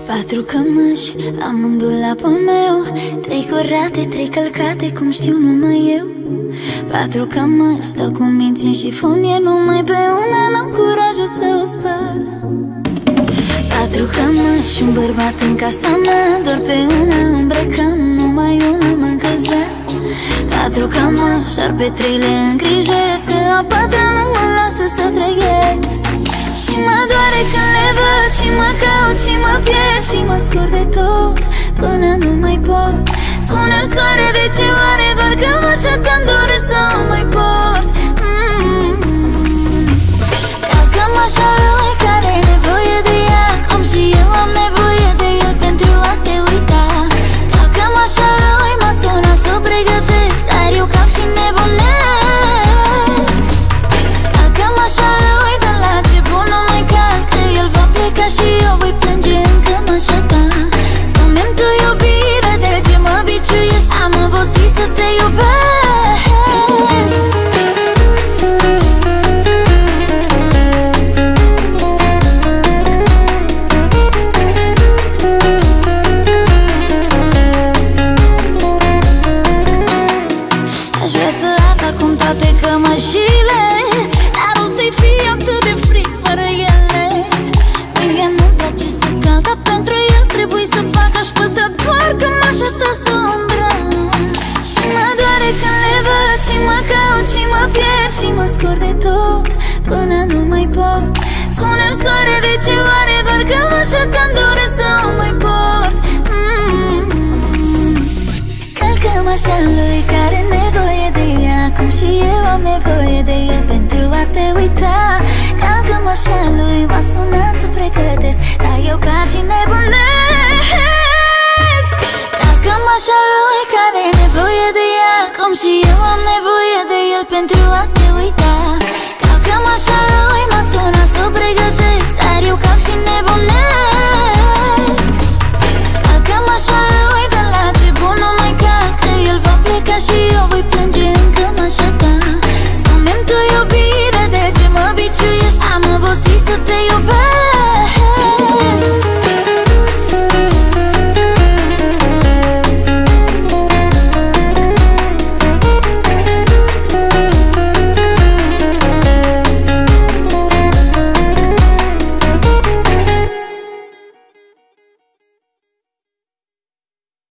4 cămăși am în dulapul meu, 3 curate, 3 călcate, cum știu numai eu. 4 cămăși stau cu minți în șifonier, numai pe una n-am curajul să o spăl. 4 cămăși și un bărbat în casa mea, doar pe una îmbrăcăm, numai una mă încălzea. 4 cămăși, doar pe 3 le îngrijesc, că a 4-a nu mă lasă să trăiesc. Și mă doare când le văd și mă caut și mă pierd și mă scurg de tot până nu mai pot. Spune-mi soare, de ce oare, doar că așa-te-am doresc să o mai port. Calcă-mășa lui care e nevoie de ea, cum și eu am nevoie de el pentru a te uita. Calcă-mășa lui m-a sunat să o pregătesc, dar eu cap și nebunesc. Calcă-mășa lui, dar la ce bun nu mai calc, că el va pleca și eu voi plânge în cămășa ta. Spune-mi tu, iubire, de ce mă biciuiesc, am obosit să te iubesc. Aș vrea să ard acum toate cămășile, dar o să-i fie atât de frig fără ele. Mie nu-mi place să cald, dar pentru el trebuie să fac. Aș păstra doar cămașa ta să o îmbrac. Și mă doare când le văd și mă caut și mă pierd și mă scurg de tot până nu mai pot. Spune-mi soare, de ce oare, doar cămașa ta-mi doresc să o mai port. Calcă-mășa lui care e nevoie de ea, cum și eu am nevoie de el pentru a te uita. Calcă-mășa lui m-a sunat să pregătesc, dar eu cad și nebunesc. Calcă-mășa lui care e nevoie de ea, cum și eu am nevoie de el pentru a te uita. Calcă-mășa lui m-a sunat să o pregătesc, dar eu cad și nebunesc.